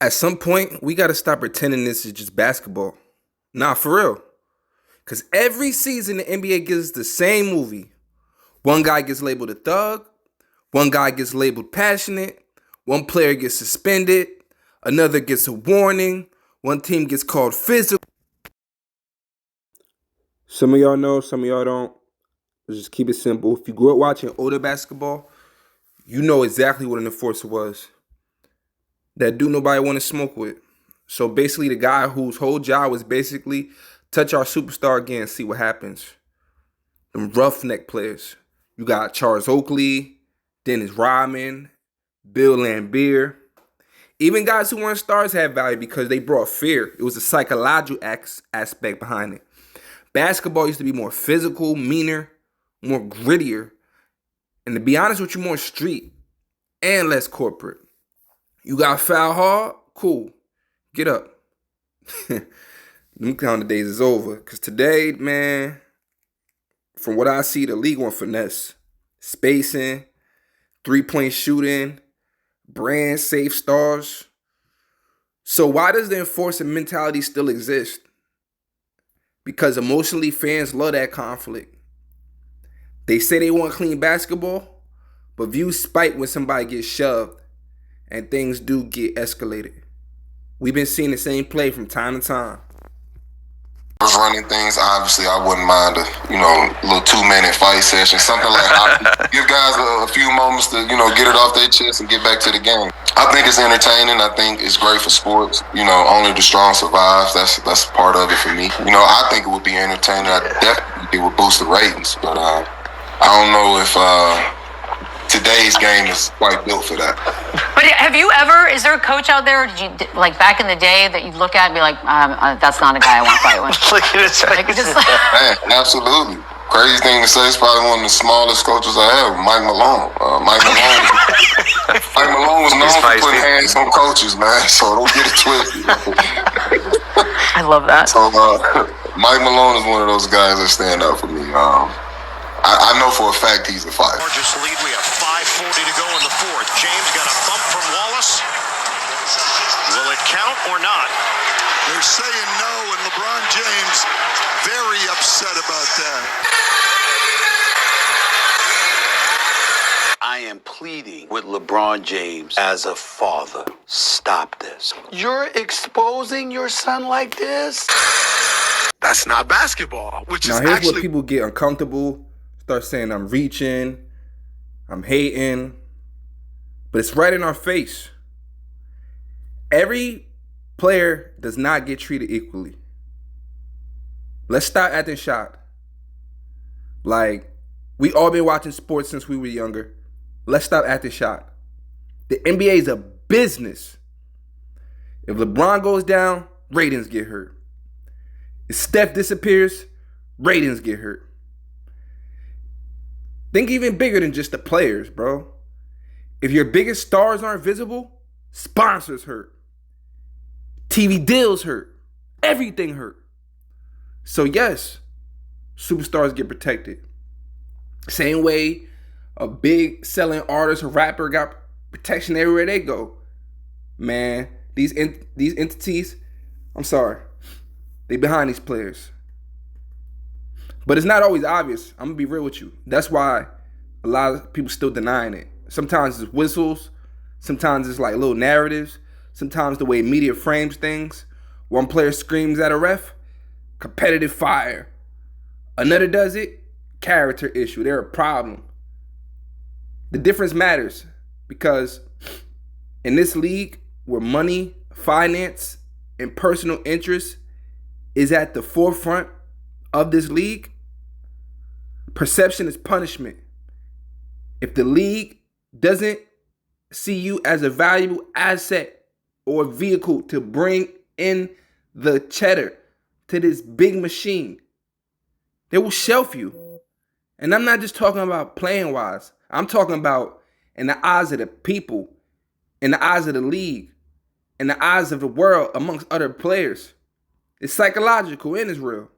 At some point, we got to stop pretending this is just basketball. Nah, for real. Because every season, the NBA gives us the same movie. One guy gets labeled a thug. One guy gets labeled passionate. One player gets suspended. Another gets a warning. One team gets called physical. Some of y'all know, some of y'all don't. Let's just keep it simple. If you grew up watching older basketball, you know exactly what an enforcer was. That dude nobody want to smoke with. So basically the guy whose whole job was basically touch our superstar again and see what happens. Them roughneck players. You got Charles Oakley, Dennis Rodman, Bill Laimbeer. Even guys who weren't stars had value because they brought fear. It was a psychological aspect behind it. Basketball used to be more physical, meaner, more grittier, and to be honest with you, more street and less corporate. You got foul hard? Cool. Get up. Them kind of days is over. Because today, man, from what I see, the league want finesse. Spacing, three-point shooting, brand safe stars. So why does the enforcer mentality still exist? Because emotionally, fans love that conflict. They say they want clean basketball, but views spike when somebody gets shoved and things do get escalated. We've been seeing the same play from time to time. Was running things, obviously I wouldn't mind a little 2-minute fight session, something like that. Give guys a few moments to get it off their chest and get back to the game. I think it's entertaining. I think it's great for sports. Only the strong survives. That's part of it for me. I think it would be entertaining. I definitely it would boost the ratings, but I don't know if today's game is quite built for that. But is there a coach out there, did you, like back in the day, that you look at and be like, that's not a guy I want to fight with? Look at his face. Man, absolutely. Crazy thing to say, it's probably one of the smallest coaches I have, Mike Malone. Mike Malone was known for putting hands on coaches, man, so don't get it twisted. I love that. So Mike Malone is one of those guys that stand out for me. I know for a fact he's a fighter. Largest lead, we have 5:40 to go in the fourth. James got a bump from Wallace. Will it count or not? They're saying no, and LeBron James very upset about that. I am pleading with LeBron James as a father. Stop this. You're exposing your son like this? That's not basketball, which Now is here's actually where people get uncomfortable, start saying I'm reaching, I'm hating, but it's right in our face. Every player does not get treated equally. Let's stop acting shocked. Like, we all been watching sports since we were younger. Let's stop acting shocked. The NBA is a business. If LeBron goes down, ratings get hurt. If Steph disappears, ratings get hurt. Think even bigger than just the players, bro. If your biggest stars aren't visible, sponsors hurt. TV deals hurt. Everything hurt. So yes, superstars get protected. Same way a big selling artist or rapper got protection everywhere they go. Man, these entities, I'm sorry, they behind these players. But it's not always obvious. I'm going to be real with you. That's why a lot of people still denying it. Sometimes it's whistles. Sometimes it's like little narratives. Sometimes the way media frames things. One player screams at a ref, competitive fire. Another does it, character issue. They're a problem. The difference matters because in this league where money, finance, and personal interest is at the forefront of this league, perception is punishment. If the league doesn't see you as a valuable asset or vehicle to bring in the cheddar to this big machine, they will shelf you. And I'm not just talking about playing wise. I'm talking about in the eyes of the people, in the eyes of the league, in the eyes of the world, amongst other players. It's psychological and it's real.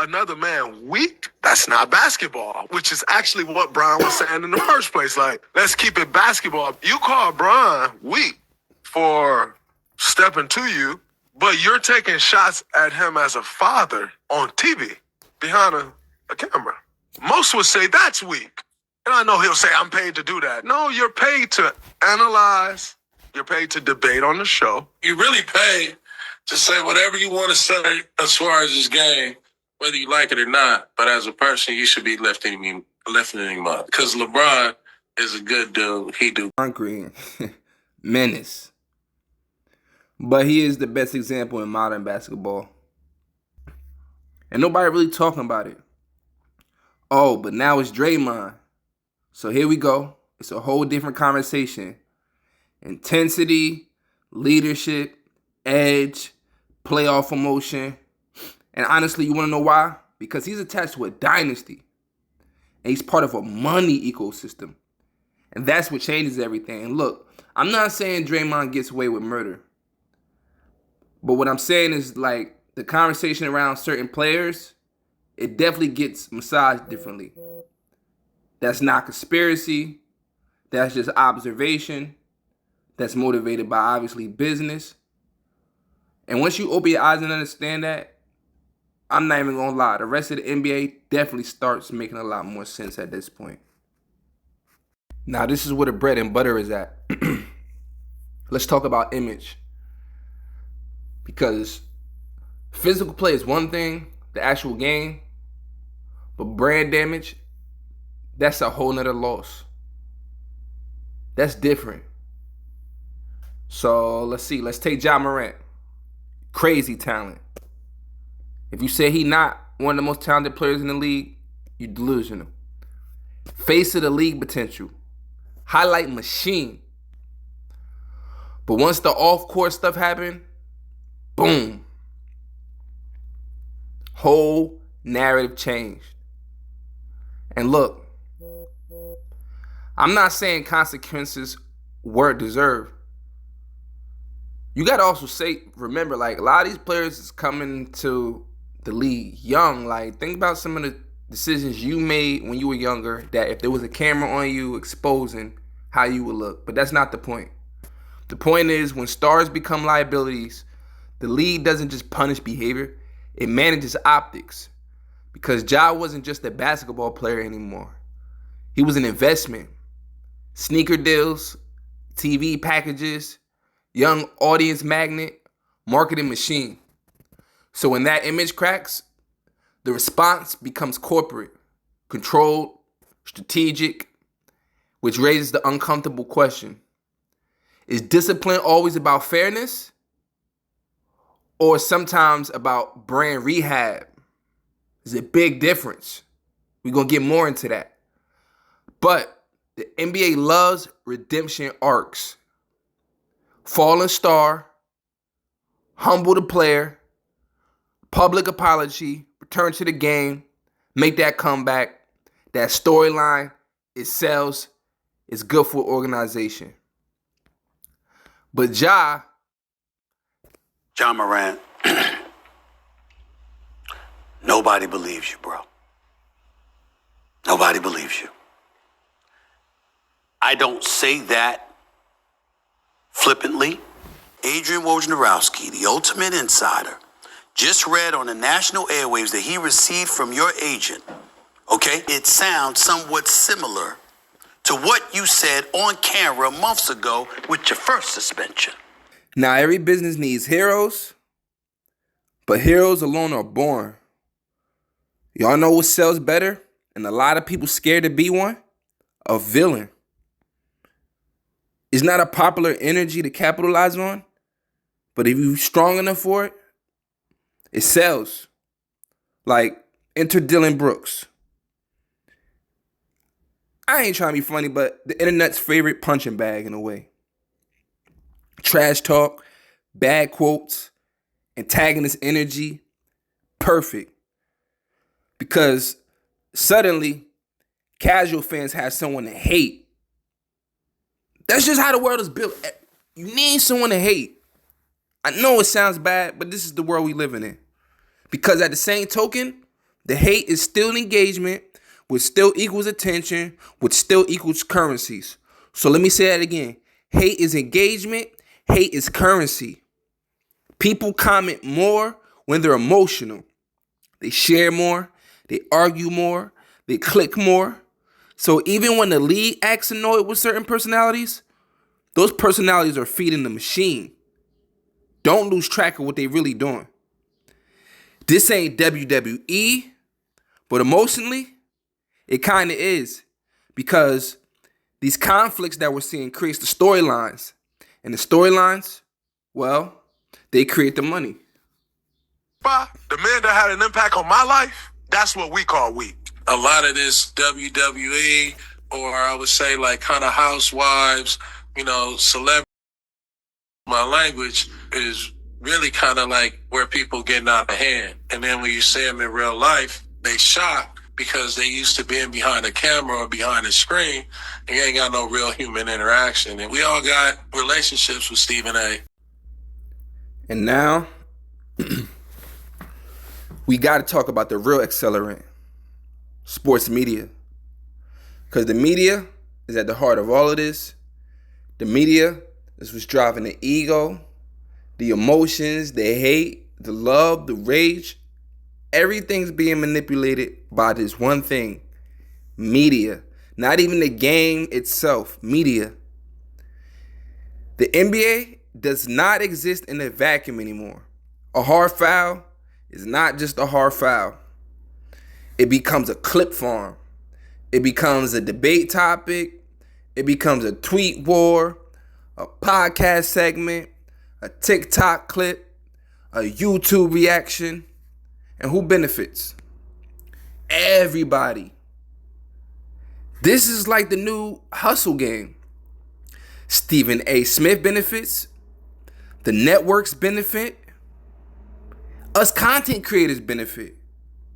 another man weak, that's not basketball, which is actually what Bron was saying in the first place. Like, let's keep it basketball. You call Bron weak for stepping to you, but you're taking shots at him as a father on TV behind a camera. Most would say that's weak. And I know he'll say, I'm paid to do that. No, you're paid to analyze. You're paid to debate on the show. You really paid to say whatever you want to say as far as this game, whether you like it or not. But as a person, you should be lifting him up. Because LeBron is a good dude. He do. Draymond Green, menace. But he is the best example in modern basketball. And nobody really talking about it. Oh, but now it's Draymond. So here we go. It's a whole different conversation. Intensity, leadership, edge, playoff emotion. And honestly, you want to know why? Because he's attached to a dynasty. And he's part of a money ecosystem. And that's what changes everything. And look, I'm not saying Draymond gets away with murder. But what I'm saying is, like, the conversation around certain players, it definitely gets massaged differently. That's not conspiracy. That's just observation. That's motivated by, obviously, business. And once you open your eyes and understand that, I'm not even going to lie. The rest of the NBA definitely starts making a lot more sense at this point. Now, this is where the bread and butter is at. Let's talk about image. Because physical play is one thing, the actual game. But brand damage, that's a whole nother loss. That's different. So let's see. Let's take Ja Morant. Crazy talent. If you say he not one of the most talented players in the league, you're delusional. Face of the league potential. Highlight machine. But once the off-court stuff happened, boom. Whole narrative changed. And look, I'm not saying consequences weren't deserved. You got to also remember, like, a lot of these players is coming to the league young. Like, think about some of the decisions you made when you were younger that if there was a camera on you exposing how you would look. But that's not the point. The point is, when stars become liabilities, the league doesn't just punish behavior. It manages optics. Because Ja wasn't just a basketball player anymore. He was an investment. Sneaker deals, TV packages, young audience magnet, marketing machine. So when that image cracks, the response becomes corporate, controlled, strategic, which raises the uncomfortable question. Is discipline always about fairness? Or sometimes about brand rehab? There's a big difference. We're going to get more into that. But the NBA loves redemption arcs. Fallen star, humble the player, public apology, return to the game, make that comeback. That storyline, it sells, it's good for organization. But Ja Morant, nobody believes you, bro. Nobody believes you. I don't say that flippantly. Adrian Wojnarowski, the ultimate insider, just read on the national airwaves that he received from your agent. Okay? It sounds somewhat similar to what you said on camera months ago with your first suspension. Now, every business needs heroes, but heroes alone are born. Y'all know what sells better, and a lot of people scared to be one? A villain. It's not a popular energy to capitalize on, but if you're strong enough for it, it sells. Like, enter Dylan Brooks. I ain't trying to be funny, but the internet's favorite punching bag in a way. Trash talk, bad quotes, antagonist energy, perfect. Because suddenly, casual fans have someone to hate. That's just how the world is built. You need someone to hate. I know it sounds bad, but this is the world we living in. Because at the same token, The hate is still engagement, which still equals attention, which still equals currencies. So let me say that again. Hate is engagement. Hate is currency. People comment more when they're emotional. They share more. They argue more. They click more. So even when the league acts annoyed with certain personalities, those personalities are feeding the machine. Don't lose track of what they really doing. This ain't WWE, but emotionally, it kind of is. Because these conflicts that we're seeing creates the storylines. And the storylines, well, they create the money. The man that had an impact on my life, that's what we call weak. A lot of this WWE, or I would say like kind of housewives, celebrity, my language is really kind of like where people getting out of hand. And then when you see them in real life, they shock because they used to being behind a camera or behind a screen, and you ain't got no real human interaction. And we all got relationships with Stephen A. And now, we got to talk about the real accelerant, sports media. Because the media is at the heart of all of this. The media is what's driving the ego, the emotions, the hate, the love, the rage. Everything's being manipulated by this one thing, media. Not even the game itself, media. The NBA does not exist in a vacuum anymore. A hard foul is not just a hard foul. It becomes a clip farm. It becomes a debate topic. It becomes a tweet war, a podcast segment, a TikTok clip, a YouTube reaction. And who benefits? Everybody. This is like the new hustle game. Stephen A. Smith benefits. The networks benefit. Us content creators benefit.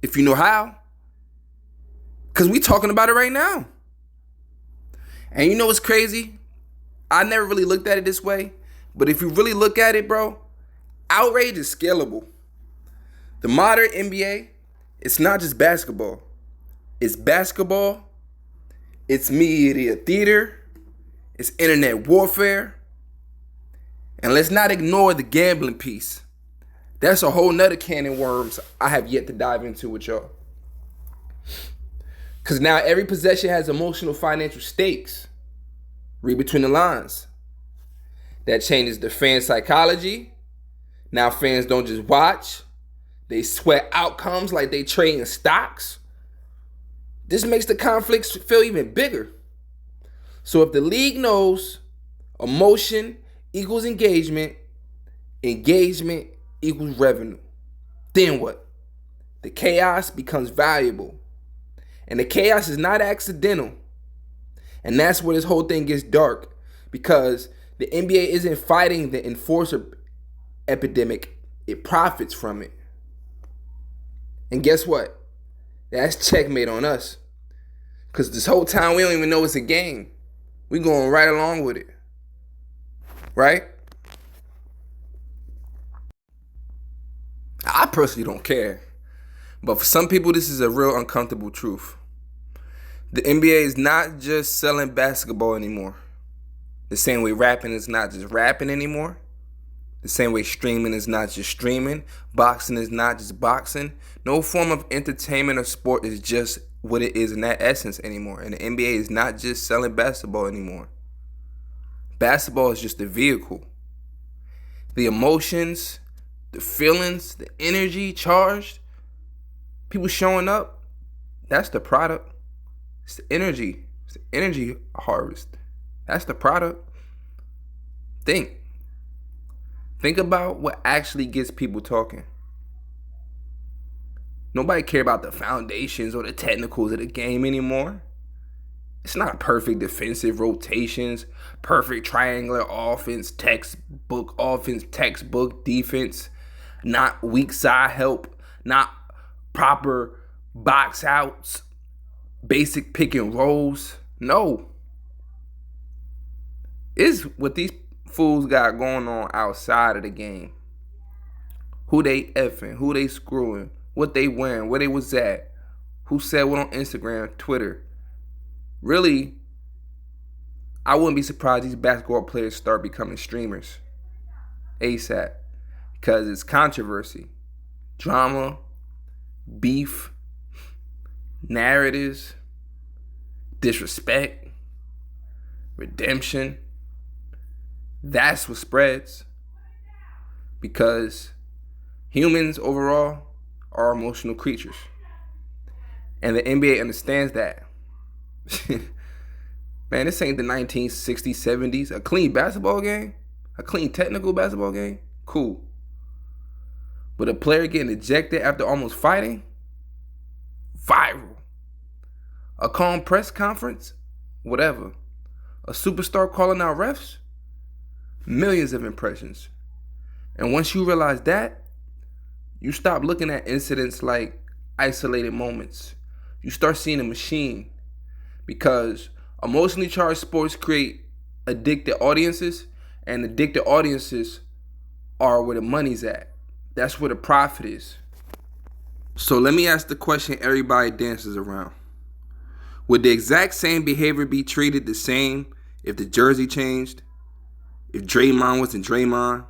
If you know how. Because we talking about it right now. And you know what's crazy? I never really looked at it this way. But if you really look at it, bro, outrage is scalable. The modern NBA, it's not just basketball. It's basketball. It's media theater. It's internet warfare. And let's not ignore the gambling piece. That's a whole nother can of worms I have yet to dive into with y'all. Because now every possession has emotional financial stakes. Read between the lines. That changes the fan psychology. Now fans don't just watch. They sweat outcomes like they trade in stocks. This makes the conflicts feel even bigger. So if the league knows emotion equals engagement, engagement equals revenue, then what? The chaos becomes valuable. And the chaos is not accidental. And that's where this whole thing gets dark. Because the NBA isn't fighting the Enforcer Epidemic. It profits from it. And guess what? That's checkmate on us. Because this whole time we don't even know it's a game. We going right along with it. Right? I personally don't care. But for some people, this is a real uncomfortable truth. The NBA is not just selling basketball anymore. The same way rapping is not just rapping anymore. The same way streaming is not just streaming. Boxing is not just boxing. No form of entertainment or sport is just what it is in that essence anymore. And the NBA is not just selling basketball anymore. Basketball is just a vehicle. The emotions, the feelings, the energy charged, people showing up, that's the product. It's the energy. It's the energy harvest. That's the product. Think about what actually gets people talking. Nobody care about the foundations or the technicals of the game anymore. It's not perfect defensive rotations, perfect triangular offense, textbook defense, not weak side help, not proper box outs, basic pick and rolls. No. It's what these fools got going on outside of the game. Who they effing, who they screwing, what they wearing, where they was at, who said what on Instagram, Twitter. Really, I wouldn't be surprised these basketball players start becoming streamers ASAP, because it's controversy, drama, beef, narratives, disrespect, redemption. That's what spreads, because humans overall are emotional creatures, and the NBA understands that. Man, this ain't the 1960s, 70s. A clean basketball game, a clean technical basketball game, cool. But a player getting ejected after almost fighting, viral. A calm press conference, whatever. A superstar calling out refs, millions of impressions. And once you realize that, you stop looking at incidents like isolated moments. You start seeing a machine, because emotionally charged sports create addicted audiences, and addicted audiences are where the money's at. That's where the profit is. So let me ask the question everybody dances around. Would the exact same behavior be treated the same if the jersey changed? If Draymond wasn't Draymond?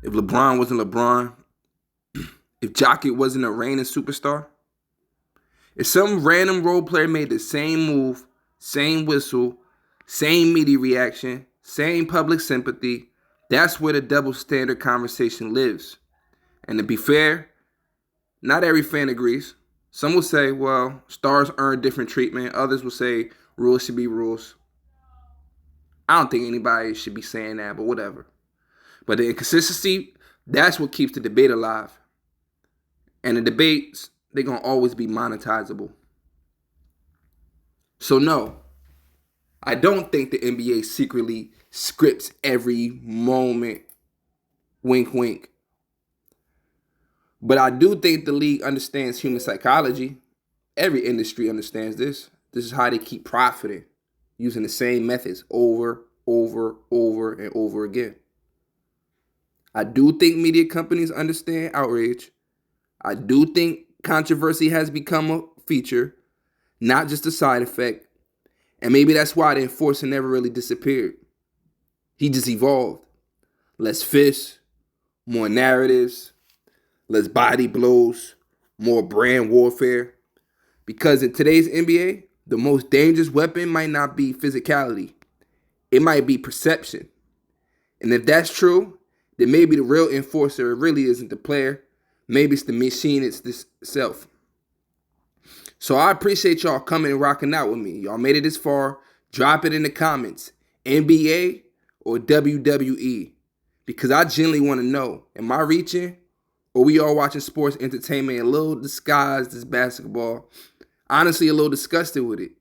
If LeBron wasn't LeBron? If Jokic wasn't a reigning superstar? If some random role player made the same move, same whistle, same media reaction, same public sympathy, that's where the double standard conversation lives. And to be fair, not every fan agrees. Some will say, well, stars earn different treatment. Others will say rules should be rules. I don't think anybody should be saying that, but whatever. But the inconsistency, that's what keeps the debate alive. And the debates, they're going to always be monetizable. So no, I don't think the NBA secretly scripts every moment. Wink, wink. But I do think the league understands human psychology. Every industry understands this. This is how they keep profiting, using the same methods over, and over again. I do think media companies understand outrage. I do think controversy has become a feature, not just a side effect. And maybe that's why the enforcer never really disappeared. He just evolved. Less fists, more narratives, less body blows, more brand warfare. Because in today's NBA, the most dangerous weapon might not be physicality. It might be perception. And if that's true, then maybe the real enforcer really isn't the player. Maybe it's the machine itself. So I appreciate y'all coming and rocking out with me. Y'all made it this far. Drop it in the comments. NBA or WWE? Because I genuinely want to know, am I reaching? Or we all watching sports entertainment a little disguised as basketball? Honestly, a little disgusted with it.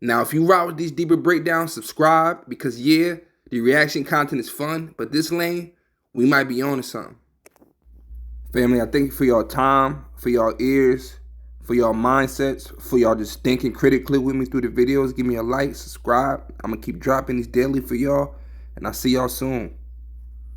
Now, if you rock with these deeper breakdowns, subscribe. Because yeah, the reaction content is fun. But this lane, we might be on to something. Family, I thank you for your time, for your ears, for your mindsets, for y'all just thinking critically with me through the videos. Give me a like, subscribe. I'm going to keep dropping these daily for y'all. And I'll see y'all soon.